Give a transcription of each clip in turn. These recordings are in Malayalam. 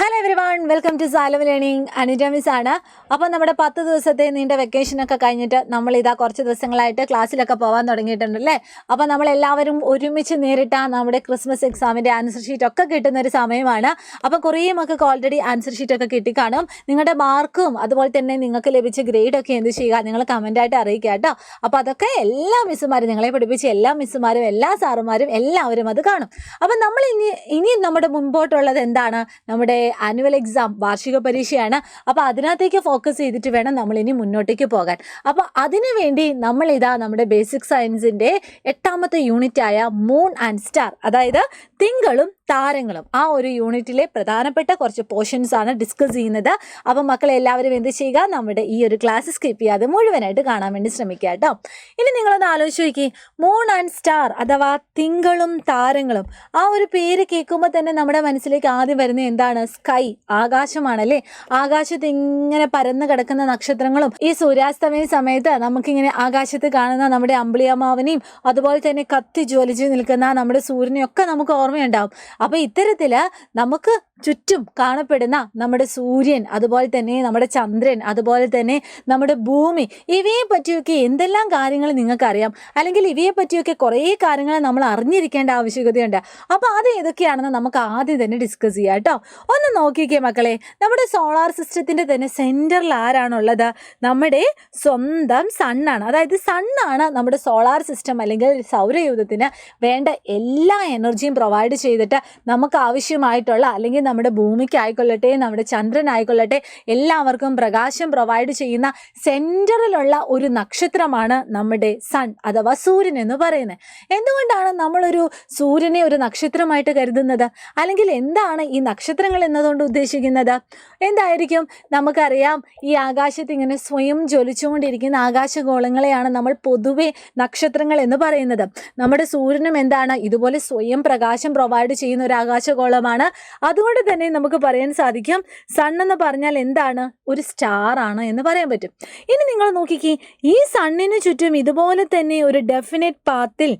Hello everyone, welcome to Salam learning. Anita miss ആണ്. അപ്പോൾ നമ്മുടെ 10 ദിവസത്തെ നീണ്ട വെക്കേഷനൊക്കെ കഴിഞ്ഞിട്ട് നമ്മളിതാ കുറച്ച് ദിവസങ്ങളായിട്ട് ക്ലാസ്സിലൊക്കെ പോകാൻ തുടങ്ങിയിട്ടുണ്ടല്ലേ. അപ്പോൾ നമ്മളെല്ലാവരും ഒരുമിച്ച് നേരിട്ട നമ്മുടെ ക്രിസ്മസ് എക്സാമിൻ്റെ ആൻസർ ഷീറ്റൊക്കെ കിട്ടുന്ന ഒരു സമയമാണ്. അപ്പോൾ കുറേ മക്കൾക്ക് ഓൾറെഡി ആൻസർ ഷീറ്റൊക്കെ കിട്ടിക്കാണും. നിങ്ങളുടെ മാർക്കും അതുപോലെ തന്നെ നിങ്ങൾക്ക് ലഭിച്ച ഗ്രേഡൊക്കെ എന്ത് ചെയ്യുക, നിങ്ങൾ കമൻറ്റായിട്ട് അറിയിക്കുക കേട്ടോ. അപ്പോൾ അതൊക്കെ എല്ലാ മിസ്സുമാരും, നിങ്ങളെ പഠിപ്പിച്ച എല്ലാ മിസ്സുമാരും എല്ലാ സാറുമാരും എല്ലാവരും അത് കാണും. അപ്പം നമ്മൾ ഇനി നമ്മുടെ മുൻപോട്ടുള്ളത് എന്താണ്? നമ്മുടെ ആനുവൽ എക്സാം, വാർഷിക പരീക്ഷയാണ്. അപ്പോൾ അതിനകത്തേക്ക് ഫോക്കസ് ചെയ്തിട്ട് വേണം നമ്മളിനി മുന്നോട്ടേക്ക് പോകാൻ. അപ്പോൾ അതിനു വേണ്ടി നമ്മളിതാ നമ്മുടെ ബേസിക് സയൻസിൻ്റെ 8ാമത്തെ യൂണിറ്റായ മൂൺ ആൻഡ് സ്റ്റാർ, അതായത് തിങ്കളും താരങ്ങളും, ആ ഒരു യൂണിറ്റിലെ പ്രധാനപ്പെട്ട കുറച്ച് പോർഷൻസ് ആണ് ഡിസ്കസ് ചെയ്യുന്നത്. അപ്പം മക്കളെ എല്ലാവരും എന്ത് ചെയ്യുക, നമ്മുടെ ഈ ഒരു ക്ലാസ് സ്കിപ്പ് ചെയ്യാതെ മുഴുവനായിട്ട് കാണാൻ വേണ്ടി ശ്രമിക്കുക കേട്ടോ. ഇനി നിങ്ങളൊന്ന് ആലോചിച്ച് നോക്കി, മൂൺ ആൻഡ് സ്റ്റാർ അഥവാ തിങ്കളും താരങ്ങളും, ആ ഒരു പേര് കേൾക്കുമ്പോൾ തന്നെ നമ്മുടെ മനസ്സിലേക്ക് ആദ്യം വരുന്നത് എന്താണ്? സ്കൈ, ആകാശമാണല്ലേ. ആകാശത്ത് ഇങ്ങനെ പരന്ന് കിടക്കുന്ന നക്ഷത്രങ്ങളും ഈ സൂര്യാസ്തമയ സമയത്ത് നമുക്കിങ്ങനെ ആകാശത്ത് കാണുന്ന നമ്മുടെ അമ്പിളിയമ്മാവനെയും അതുപോലെ തന്നെ കത്തി ജ്വലിച്ച് നിൽക്കുന്ന നമ്മുടെ സൂര്യനെയൊക്കെ നമുക്ക് ഓർമ്മയുണ്ടാവും. അപ്പോൾ ഇത്തരത്തിൽ നമുക്ക് ചുറ്റും കാണപ്പെടുന്ന നമ്മുടെ സൂര്യൻ, അതുപോലെ തന്നെ നമ്മുടെ ചന്ദ്രൻ, അതുപോലെ തന്നെ നമ്മുടെ ഭൂമി, ഇവയെ പറ്റിയൊക്കെ എന്തെല്ലാം കാര്യങ്ങൾ നിങ്ങൾക്കറിയാം, അല്ലെങ്കിൽ ഇവയെ പറ്റിയൊക്കെ കുറേ കാര്യങ്ങൾ നമ്മൾ അറിഞ്ഞിരിക്കേണ്ട ആവശ്യകതയുണ്ട്. അപ്പോൾ അത് ഏതൊക്കെയാണെന്ന് നമുക്ക് ആദ്യം തന്നെ ഡിസ്കസ് ചെയ്യാം കേട്ടോ. ഒന്ന് നോക്കിക്കേ മക്കളെ, നമ്മുടെ സോളാർ സിസ്റ്റത്തിൻ്റെ തന്നെ സെൻറ്ററിൽ ആരാണുള്ളത്? നമ്മുടെ സ്വന്തം സണ്ണാണ്. അതായത് സണ്ണാണ് നമ്മുടെ സോളാർ സിസ്റ്റം അല്ലെങ്കിൽ സൗരയൂഥത്തിന് വേണ്ട എല്ലാ എനർജിയും പ്രൊവൈഡ് ചെയ്തിട്ട് നമുക്ക് ആവശ്യമായിട്ടുള്ള, അല്ലെങ്കിൽ നമ്മുടെ ഭൂമിക്കായിക്കൊള്ളട്ടെ നമ്മുടെ ചന്ദ്രനായിക്കൊള്ളട്ടെ എല്ലാവർക്കും പ്രകാശം പ്രൊവൈഡ് ചെയ്യുന്ന സെൻറ്ററിലുള്ള ഒരു നക്ഷത്രമാണ് നമ്മുടെ സൺ അഥവാ സൂര്യൻ എന്ന് പറയുന്നത്. എന്തുകൊണ്ടാണ് നമ്മളൊരു സൂര്യനെ ഒരു നക്ഷത്രമായിട്ട് കരുതുന്നത്? അല്ലെങ്കിൽ എന്താണ് ഈ നക്ഷത്രങ്ങൾ എന്നതുകൊണ്ട് ഉദ്ദേശിക്കുന്നത്? എന്തായിരിക്കും? നമുക്കറിയാം, ഈ ആകാശത്ത് ഇങ്ങനെ സ്വയം ജ്വലിച്ചുകൊണ്ടിരിക്കുന്ന ആകാശഗോളങ്ങളെയാണ് നമ്മൾ പൊതുവെ നക്ഷത്രങ്ങൾ എന്ന് പറയുന്നത്. നമ്മുടെ സൂര്യനും എന്താണ്? ഇതുപോലെ സ്വയം പ്രകാശം പ്രൊവൈഡ് ചെയ്യുന്ന ഒരു ആകാശഗോളമാണ്. അതുകൊണ്ട് തന്നെ നമുക്ക് പറയാൻ സാധിക്കും സൺ എന്ന് പറഞ്ഞാൽ എന്താണ്? ഒരു സ്റ്റാർ ആണ് എന്ന് പറയാൻ പറ്റും. ഇനി നിങ്ങൾ നോക്കിക്കേ, ഈ സണ്ണിന് ചുറ്റും ഇതുപോലെ തന്നെ ഒരു ഡെഫിനറ്റ് പാത്തിൽ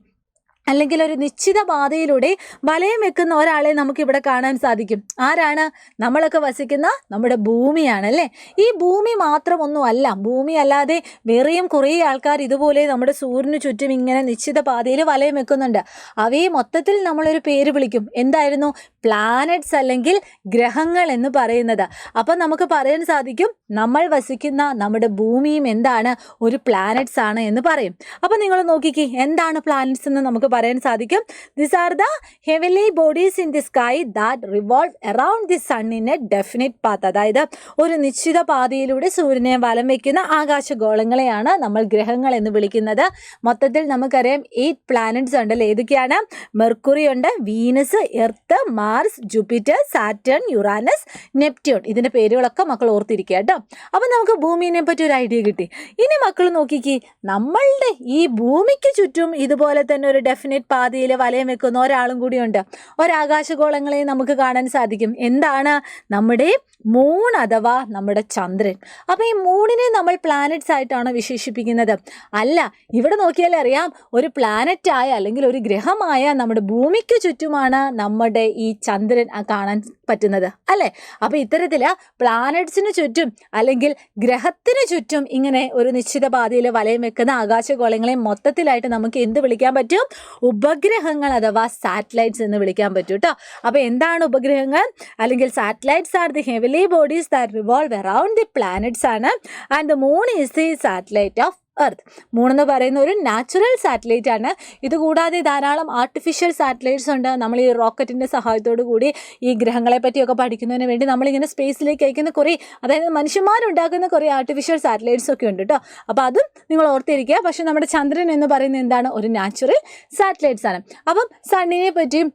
അല്ലെങ്കിൽ ഒരു നിശ്ചിത പാതയിലൂടെ വലയം വെക്കുന്ന ഒരാളെ നമുക്കിവിടെ കാണാൻ സാധിക്കും. ആരാണ്? നമ്മളൊക്കെ വസിക്കുന്ന നമ്മുടെ ഭൂമിയാണല്ലേ. ഈ ഭൂമി മാത്രമൊന്നുമല്ല, ഭൂമി അല്ലാതെ വേറെയും കുറേ ആൾക്കാർ ഇതുപോലെ നമ്മുടെ സൂര്യന് ചുറ്റും ഇങ്ങനെ നിശ്ചിത പാതയിൽ വലയം വെക്കുന്നുണ്ട്. അവയെ മൊത്തത്തിൽ നമ്മളൊരു പേര് വിളിക്കും. എന്തായിരുന്നു? പ്ലാനറ്റ്സ് അല്ലെങ്കിൽ ഗ്രഹങ്ങൾ എന്ന് പറയുന്നത്. അപ്പം നമുക്ക് പറയാൻ സാധിക്കും നമ്മൾ വസിക്കുന്ന നമ്മുടെ ഭൂമിയും എന്താണ്? ഒരു പ്ലാനറ്റ്സ് ആണ് എന്ന് പറയും. അപ്പം നിങ്ങൾ നോക്കിക്കേ, എന്താണ് പ്ലാനറ്റ്സ് എന്ന് നമുക്ക് പറയാൻ സാധിക്കും. These are the heavenly bodies in the sky that revolve around the sun in a definite path. അതായത് ഒരു നിശ്ചിത പാതയിലൂടെ സൂര്യനെ വലം വയ്ക്കുന്ന ആകാശഗോളങ്ങളെയാണ് നമ്മൾ ഗ്രഹങ്ങൾ എന്ന് വിളിക്കുന്നത്. മൊത്തത്തിൽ നമുക്കറിയാം 8 പ്ലാനറ്റ്സ് ഉണ്ടല്ലോ. ഏതൊക്കെയാണ്? മെർക്കുറി ഉണ്ട്, Venus, Earth, Mars, Jupiter, Saturn, Uranus, Neptune. ഇതിൻ്റെ പേരുകളൊക്കെ മക്കൾ ഓർത്തിരിക്കുക കേട്ടോ. അപ്പം നമുക്ക് ഭൂമിനെ പറ്റി ഒരു ഐഡിയ കിട്ടി. ഇനി മക്കൾ നോക്കിക്കേ, നമ്മളുടെ ഈ ഭൂമിക്ക് ചുറ്റും ഇതുപോലെ തന്നെ ഒരു ഡെഫിനറ്റ് പാതയിൽ വലയം വെക്കുന്ന ഒരാളും കൂടിയുണ്ട്. ഒരാകാശഗോളങ്ങളെ നമുക്ക് കാണാൻ സാധിക്കും. എന്താണ്? നമ്മുടെ മൂൺ അഥവാ നമ്മുടെ ചന്ദ്രൻ. അപ്പോൾ ഈ മൂണിനെ നമ്മൾ പ്ലാനറ്റ്സ് ആയിട്ടാണ് വിശേഷിപ്പിക്കുന്നത്? അല്ല, ഇവിടെ നോക്കിയാൽ അറിയാം, ഒരു പ്ലാനറ്റായ അല്ലെങ്കിൽ ഒരു ഗ്രഹമായ നമ്മുടെ ഭൂമിക്ക് ചുറ്റുമാണ് നമ്മുടെ ഈ ചന്ദ്രൻ കാണാൻ പറ്റുന്നത് അല്ലേ. അപ്പോൾ ഇത്തരത്തിൽ പ്ലാനറ്റ്സിന് ചുറ്റും അല്ലെങ്കിൽ ഗ്രഹത്തിന് ചുറ്റും ഇങ്ങനെ ഒരു നിശ്ചിത പാതയിൽ വലയം വെക്കുന്ന ആകാശഗോളങ്ങളെ മൊത്തത്തിലായിട്ട് നമുക്ക് എന്ത് വിളിക്കാൻ പറ്റും? ഉപഗ്രഹങ്ങൾ അഥവാ സാറ്റലൈറ്റ്സ് എന്ന് വിളിക്കാൻ പറ്റും കേട്ടോ. അപ്പോൾ എന്താണ് ഉപഗ്രഹങ്ങൾ? അല്ലെങ്കിൽ satellites are the heavenly bodies that revolve around the planets ആണ്. And the moon is the satellite of earth. Moon എന്ന് പറയുന്ന ഒരു നാച്ചുറൽ സാറ്റലൈറ്റ് ആണ്. ഇതുകൂടാതെ ധാരാളം ആർട്ടിഫിഷ്യൽ സാറ്റലൈറ്റ്സ് ഉണ്ട്. നമ്മൾ ഈ റോക്കറ്റിൻ്റെ സഹായത്തോടു കൂടി ഈ ഗ്രഹങ്ങളെ പറ്റിയൊക്കെ പഠിക്കുന്നതിന് വേണ്ടി നമ്മളിങ്ങനെ സ്പേസിലേക്ക് അയക്കുന്ന കുറേ, അതായത് മനുഷ്യന്മാരുണ്ടാക്കുന്ന കുറേ ആർട്ടിഫിഷ്യൽ സാറ്റലൈറ്റ്സ് ഒക്കെ ഉണ്ട് കേട്ടോ. അപ്പോൾ അതും നിങ്ങൾ ഓർത്തിരിക്കുക. പക്ഷേ നമ്മുടെ ചന്ദ്രൻ എന്ന് പറയുന്നത് എന്താണ്? ഒരു നാച്ചുറൽ സാറ്റലൈറ്റ്സ് ആണ്. അപ്പം സണ്ണിനെ പറ്റിയും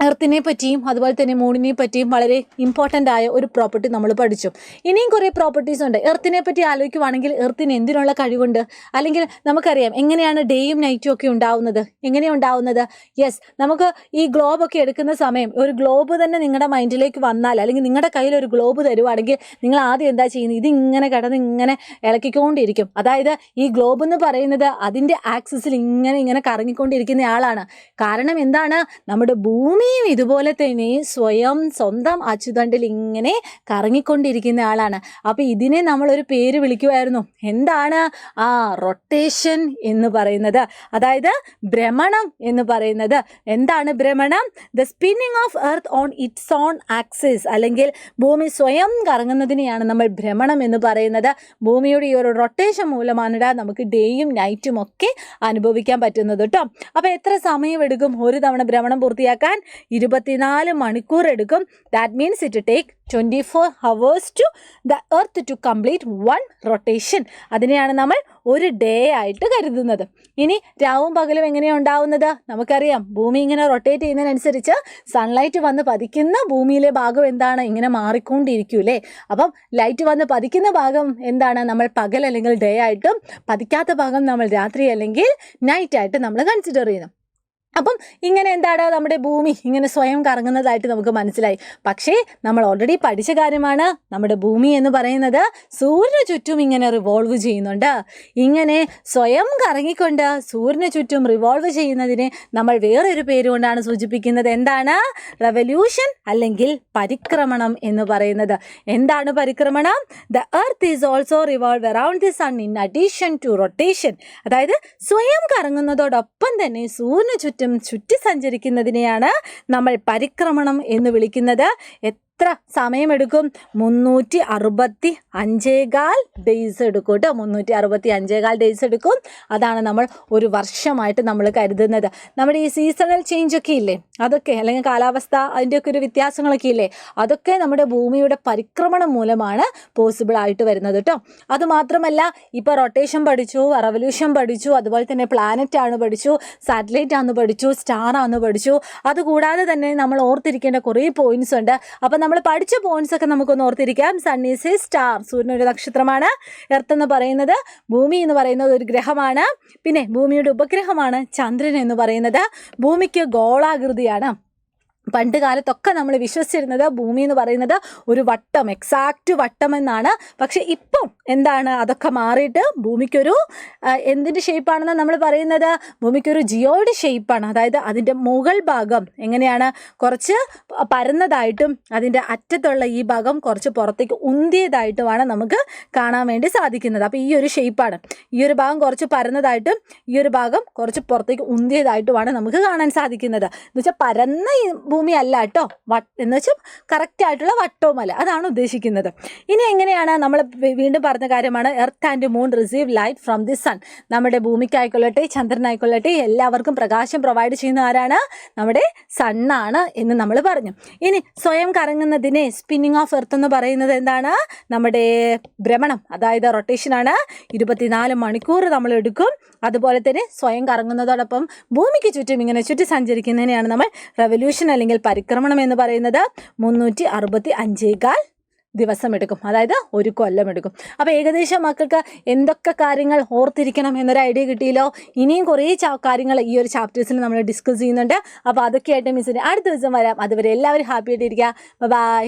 എർത്തിനെ പറ്റിയും അതുപോലെ തന്നെ മൂണിനെ പറ്റിയും വളരെ ഇമ്പോർട്ടൻ്റ് ആയ ഒരു പ്രോപ്പർട്ടി നമ്മൾ പഠിച്ചു. ഇനിയും കുറേ പ്രോപ്പർട്ടീസ് ഉണ്ട്. എർത്തിനെ പറ്റി ആലോചിക്കുവാണെങ്കിൽ എർത്തിന് എന്തിനുള്ള കഴിവുണ്ട്? അല്ലെങ്കിൽ നമുക്കറിയാം എങ്ങനെയാണ് ഡേയും നൈറ്റും ഒക്കെ ഉണ്ടാവുന്നത്. എങ്ങനെയാണ് ഉണ്ടാവുന്നത്? യെസ്, നമുക്ക് ഈ ഗ്ലോബൊക്കെ എടുക്കുന്ന സമയം ഒരു ഗ്ലോബ് തന്നെ നിങ്ങളുടെ മൈൻഡിലേക്ക് വന്നാൽ, അല്ലെങ്കിൽ നിങ്ങളുടെ കയ്യിൽ ഒരു ഗ്ലോബ് തരുവാണെങ്കിൽ നിങ്ങൾ ആദ്യം എന്താ ചെയ്യുന്നത്? ഇതിങ്ങനെ കിടന്ന് ഇങ്ങനെ ഇളക്കിക്കൊണ്ടിരിക്കും. അതായത് ഈ ഗ്ലോബ് എന്ന് പറയുന്നത് അതിൻ്റെ ആക്സിസിൽ ഇങ്ങനെ കറങ്ങിക്കൊണ്ടിരിക്കുന്ന ആളാണ്. കാരണം എന്താണ്? നമ്മുടെ ഭൂമി ഭൂമിയും ഇതുപോലെ തന്നെ സ്വന്തം അച്ചുതണ്ടിൽ ഇങ്ങനെ കറങ്ങിക്കൊണ്ടിരിക്കുന്ന ആളാണ്. അപ്പോൾ ഇതിനെ നമ്മളൊരു പേര് വിളിക്കുമായിരുന്നു. എന്താണ്? റൊട്ടേഷൻ എന്ന് പറയുന്നത്, അതായത് ഭ്രമണം എന്ന് പറയുന്നത്. എന്താണ് ഭ്രമണം? The spinning of earth on its on axis, അല്ലെങ്കിൽ ഭൂമി സ്വയം കറങ്ങുന്നതിനെയാണ് നമ്മൾ ഭ്രമണം എന്ന് പറയുന്നത്. ഭൂമിയുടെ ഈ ഒരു റൊട്ടേഷൻ മൂലമാണ് നമുക്ക് ഡേയും നൈറ്റും ഒക്കെ അനുഭവിക്കാൻ പറ്റുന്നത് കേട്ടോ. അപ്പോൾ എത്ര സമയമെടുക്കും ഒരു തവണ ഭ്രമണം പൂർത്തിയാക്കാൻ? 24 മണിക്കൂർ എടുക്കും. That means it take 24 hours to the earth to complete one rotation. അതിനെയാണ് നമ്മൾ ഒരു ഡേ ആയിട്ട് കരുതുന്നത്. ഇനി രാവും പകലും എങ്ങനെയാണ് ഉണ്ടാവുന്നത്? നമുക്കറിയാം, ഭൂമി ഇങ്ങനെ റൊട്ടേറ്റ് ചെയ്യുന്നതിനനുസരിച്ച് സൺലൈറ്റ് വന്ന് പതിക്കുന്ന ഭൂമിയിലെ ഭാഗം എന്താണ്? ഇങ്ങനെ മാറിക്കൊണ്ടിരിക്കും അല്ലേ? അപ്പം ലൈറ്റ് വന്ന് പതിക്കുന്ന ഭാഗം എന്താണ്? നമ്മൾ പകൽ അല്ലെങ്കിൽ ഡേ ആയിട്ടും, പതിക്കാത്ത ഭാഗം നമ്മൾ രാത്രി അല്ലെങ്കിൽ നൈറ്റ് ആയിട്ട് നമ്മൾ കൺസിഡർ ചെയ്യുന്നു. അപ്പം ഇങ്ങനെ എന്താണ് നമ്മുടെ ഭൂമി ഇങ്ങനെ സ്വയം കറങ്ങുന്നതായിട്ട് നമുക്ക് മനസ്സിലായി. പക്ഷേ നമ്മൾ ഓൾറെഡി പഠിച്ച കാര്യമാണ്, നമ്മുടെ ഭൂമി എന്ന് പറയുന്നത് സൂര്യന് ചുറ്റും ഇങ്ങനെ റിവോൾവ് ചെയ്യുന്നുണ്ട്. ഇങ്ങനെ സ്വയം കറങ്ങിക്കൊണ്ട് സൂര്യന് ചുറ്റും റിവോൾവ് ചെയ്യുന്നതിനെ നമ്മൾ വേറൊരു പേരുകൊണ്ടാണ് സൂചിപ്പിക്കുന്നത്. എന്താണ്? റെവല്യൂഷൻ അല്ലെങ്കിൽ പരിക്രമണം എന്ന് പറയുന്നത്. എന്താണ് പരിക്രമണം? The earth is also revolve around the sun in addition to rotation. അതായത് സ്വയം കറങ്ങുന്നതോടൊപ്പം തന്നെ സൂര്യന് ചുറ്റും സഞ്ചരിക്കുന്നതിനെയാണ് നമ്മൾ പരിക്രമണം എന്ന് വിളിക്കുന്നത്. എത്ര സമയമെടുക്കും? 365 ഡേയ്സ് എടുക്കും കേട്ടോ. 365 ഡേയ്സ് എടുക്കും. അതാണ് നമ്മൾ ഒരു വർഷമായിട്ട് നമ്മൾ കരുതുന്നത്. നമ്മുടെ ഈ സീസണൽ ചേഞ്ച് ഒക്കെ ഇല്ലേ, അതൊക്കെ, അല്ലെങ്കിൽ കാലാവസ്ഥ അതിൻ്റെയൊക്കെ ഒരു വ്യത്യാസങ്ങളൊക്കെ ഇല്ലേ, അതൊക്കെ നമ്മുടെ ഭൂമിയുടെ പരിക്രമണം മൂലമാണ് പോസിബിൾ ആയിട്ട് വരുന്നത് കേട്ടോ. അതുമാത്രമല്ല, ഇപ്പോൾ റൊട്ടേഷൻ പഠിച്ചു, റെവല്യൂഷൻ പഠിച്ചു, അതുപോലെ തന്നെ പ്ലാനറ്റ് ആണ് പഠിച്ചു, സാറ്റലൈറ്റ് ആണ് പഠിച്ചു, സ്റ്റാർ ആണ് പഠിച്ചു. അതുകൂടാതെ തന്നെ നമ്മൾ ഓർത്തിരിക്കേണ്ട കുറേ പോയിന്റ്സ് ഉണ്ട്. അപ്പം നമ്മൾ പഠിച്ച പോയിന്റ്സ് ഒക്കെ നമുക്കൊന്ന് ഓർത്തിരിക്കാം. സൺ ഈസ് എ സ്റ്റാർ, സൂര്യൻ ഒരു നക്ഷത്രമാണ്. എർത്ത് എന്ന് പറയുന്നത്, ഭൂമി എന്ന് പറയുന്നത് ഒരു ഗ്രഹമാണ്. പിന്നെ ഭൂമിയുടെ ഉപഗ്രഹമാണ് ചന്ദ്രൻ എന്ന് പറയുന്നത്. ഭൂമിക്ക് ഗോളാകൃതിയാണ്. പണ്ട് കാലത്തൊക്കെ നമ്മൾ വിശ്വസിച്ചിരുന്നത് ഭൂമി എന്ന് പറയുന്നത് ഒരു വട്ടം, എക്സാക്റ്റ് വട്ടം എന്നാണ്. പക്ഷെ ഇപ്പം എന്താണ്? അതൊക്കെ മാറിയിട്ട് ഭൂമിക്കൊരു എന്തിൻ്റെ ഷേപ്പാണെന്ന് നമ്മൾ പറയുന്നത്? ഭൂമിക്കൊരു ജിയോയിഡ് ഷേപ്പാണ്. അതായത് അതിൻ്റെ മുകൾ ഭാഗം എങ്ങനെയാണ്? കുറച്ച് പരന്നതായിട്ടും അതിൻ്റെ അറ്റത്തുള്ള ഈ ഭാഗം കുറച്ച് പുറത്തേക്ക് ഉന്തിയതായിട്ടുമാണ് നമുക്ക് കാണാൻ വേണ്ടി സാധിക്കുന്നത്. അപ്പോൾ ഈ ഒരു ഷേപ്പാണ്. ഈ ഒരു ഭാഗം കുറച്ച് പരന്നതായിട്ടും ഈ ഒരു ഭാഗം കുറച്ച് പുറത്തേക്ക് ഉന്തിയതായിട്ടുമാണ് നമുക്ക് കാണാൻ സാധിക്കുന്നത്. എന്ന് വെച്ചാൽ പരന്ന ഭൂമി അല്ല കേട്ടോ, എന്ന് വെച്ചാൽ കറക്റ്റ് ആയിട്ടുള്ള വട്ടവുമല്ല, അതാണ് ഉദ്ദേശിക്കുന്നത്. ഇനി എങ്ങനെയാണ്? നമ്മൾ വീണ്ടും പറഞ്ഞ കാര്യമാണ്, earth and moon receive light from the sun. നമ്മുടെ ഭൂമിക്കായിക്കൊള്ളട്ടെ ചന്ദ്രനായിക്കൊള്ളട്ടെ എല്ലാവർക്കും പ്രകാശം പ്രൊവൈഡ് ചെയ്യുന്ന ആരാണ്? നമ്മുടെ സണ്ണാണ് എന്ന് നമ്മൾ പറഞ്ഞു. ഇനി സ്വയം കറങ്ങുന്നതിനെ സ്പിന്നിങ് ഓഫ് എർത്ത് എന്ന് പറയുന്നത് എന്താണ്? നമ്മുടെ ഭ്രമണം, അതായത് റൊട്ടേഷനാണ്. 24 മണിക്കൂർ നമ്മൾ എടുക്കും. അതുപോലെ തന്നെ സ്വയം കറങ്ങുന്നതോടൊപ്പം ഭൂമിക്ക് ചുറ്റും ഇങ്ങനെ ചുറ്റി സഞ്ചരിക്കുന്നതിനെയാണ് നമ്മൾ റെവല്യൂഷൻ അല്ലെങ്കിൽ പരിക്രമണം എന്ന് പറയുന്നത്. 365 ദിവസം എടുക്കും, അതായത് ഒരു കൊല്ലം എടുക്കും. അപ്പോൾ ഏകദേശം മക്കൾക്ക് എന്തൊക്കെ കാര്യങ്ങൾ ഓർത്തിരിക്കണം എന്നൊരു ഐഡിയ കിട്ടിയല്ലോ. ഇനിയും കുറേ കാര്യങ്ങൾ ഈ ഒരു ചാപ്റ്റേഴ്സിൽ നമ്മൾ ഡിസ്കസ് ചെയ്യുന്നുണ്ട്. അപ്പോൾ അതൊക്കെയായിട്ട് മിസ്സിന് അടുത്ത ദിവസം വരാം. അതുവരെ എല്ലാവരും ഹാപ്പി ആയിട്ടിരിക്കുക. ബൈ.